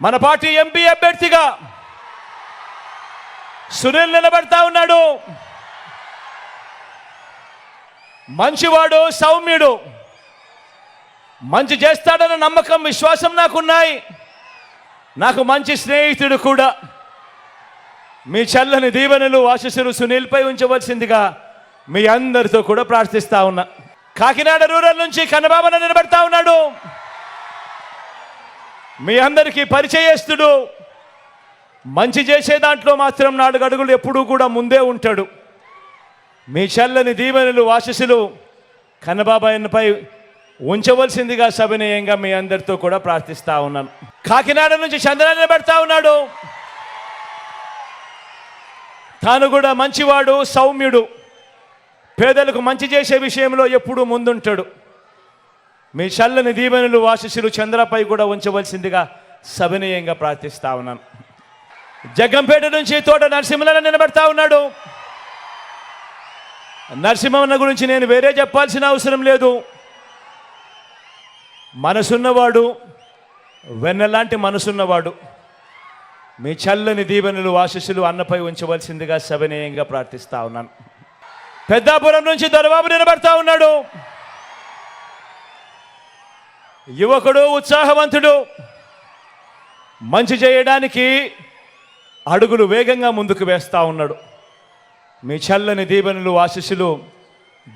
మన party MP అభ్యర్థిగా సునీల్ నిలబడతా ఉన్నాడు. మంచివాడు, సౌమ్యుడు, మంచి చేస్తాడన్న నమ్మకం, విశ్వాసం నాకున్నాయి. నాకు మంచి స్నేహితుడు కూడా. మీ చల్లని దీవెనలు, ఆశీస్సులు సునీల్పై ఉంచవలసిందిగా మీ అందరితో కూడా ప్రార్థిస్తా ఉన్నా. కాకినాడ రూరల్ నుంచి కన్నబాబున నిలబడతా ఉన్నాడు. మీ అందరికీ పరిచయస్తుడు. మంచి చేసే దాంట్లో మాత్రం 4 అడుగులు ఎప్పుడూ కూడా ముందే ఉంటాడు. మీ చల్లని దీవెనలు, ఆశీస్సులు కన్నబాబాయన్నపై ఉంచవలసిందిగా సవినయంగా మీ అందరితో కూడా ప్రార్థిస్తా ఉన్నాను. కాకినాడ నుంచి చంద్ర నిలబెడతా ఉన్నాడు. తాను కూడా మంచివాడు, సౌమ్యుడు, పేదలకు మంచి చేసే విషయంలో ఎప్పుడూ ముందుంటాడు. మీ చల్లని దీవెనలు, ఆశీస్సులు చంద్రపై కూడా ఉంచవలసిందిగా సవినయంగా ప్రార్థిస్తా ఉన్నాను. జగ్గంపేట నుంచి తోట నరసింహన్న నిలబెడతా ఉన్నాడు. నరసింహన్న గురించి నేను వేరే చెప్పాల్సిన అవసరం లేదు. మనసున్నవాడు, వెన్నలాంటి మనసున్నవాడు. మీ చల్లని దీవెనలు, ఆశీస్సులు అన్నపై ఉంచవలసిందిగా సవినయంగా ప్రార్థిస్తా ఉన్నాను. పెద్దాపురం నుంచి దొరబాబు నిలబడతా ఉన్నాడు. యువకుడు, ఉత్సాహవంతుడు, మంచి చేయడానికి అడుగులు వేగంగా ముందుకు వేస్తూ ఉన్నాడు. మీ చల్లని దీవెనలు, ఆశీస్సులు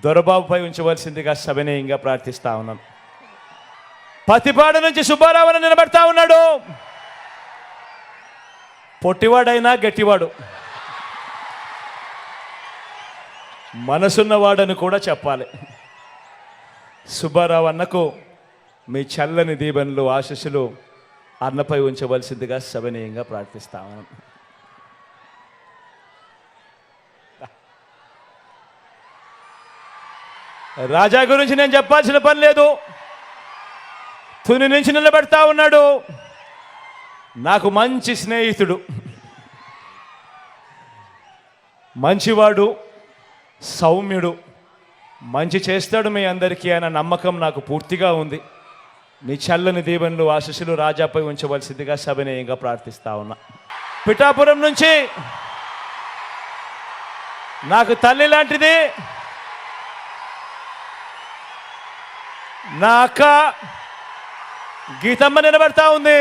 దొరబాబుపై ఉంచవలసిందిగా సవినయంగా ప్రార్థిస్తా ఉన్నాను. పతిపాడ నుంచి సుబ్బారావు నిలబడతా ఉన్నాడు. పొట్టివాడైనా గట్టివాడు, మనసున్నవాడని కూడా చెప్పాలి. సుబ్బారావు అన్నకు మీ చల్లని దీవెనలు, ఆశీస్సులు అన్నపై ఉంచవలసిందిగా సవినయంగా ప్రార్థిస్తాను. రాజా గురించి నేను చెప్పాల్సిన పని లేదు. తుని నుంచి నిలబెడతా ఉన్నాడు. నాకు మంచి స్నేహితుడు, మంచివాడు, సౌమ్యుడు, మంచి చేస్తాడు మీ అందరికీ అన్న నమ్మకం నాకు పూర్తిగా ఉంది. మీ చల్లని దీవెనలు, ఆశీస్సులు రాజాపై ఉంచవలసిందిగా సవినయంగా ప్రార్థిస్తా ఉన్నా. పిఠాపురం నుంచి నాకు తల్లి లాంటిది నా అక్క గీతమ్మ నిలబడతా ఉంది.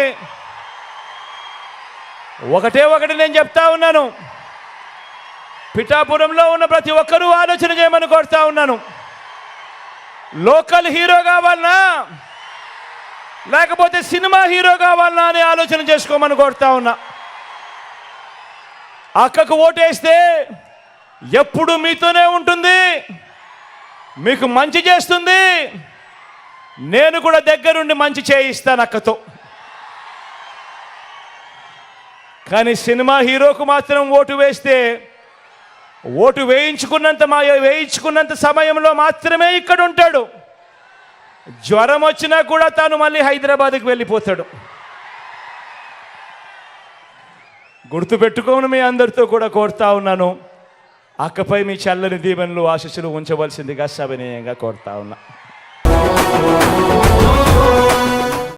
ఒకటి నేను చెప్తా ఉన్నాను. పిఠాపురంలో ఉన్న ప్రతి ఒక్కరూ ఆలోచన చేయమని కోరుతా ఉన్నాను. లోకల్ హీరో కావాలనా లేకపోతే సినిమా హీరో కావాలనా అని ఆలోచన చేసుకోమని కోరుతా ఉన్నా. అక్కకు ఓటేస్తే ఎప్పుడు మీతోనే ఉంటుంది, మీకు మంచి చేస్తుంది. నేను కూడా దగ్గరుండి మంచి చేయిస్తాను అక్కతో. కానీ సినిమా హీరోకు మాత్రం ఓటు వేస్తే ఓటు వేయించుకున్నంత సమయంలో మాత్రమే ఇక్కడ ఉంటాడు. జ్వరం వచ్చినా కూడా తాను మళ్ళీ హైదరాబాద్కి వెళ్ళిపోతాడు. గుర్తుపెట్టుకోమని మీ అందరితో కూడా కోరుతా ఉన్నాను. అక్కపై మీ చల్లని దీవెనలు, ఆశీస్సులు ఉంచవలసిందిగా సవినయంగా కోరుతా ఉన్నా.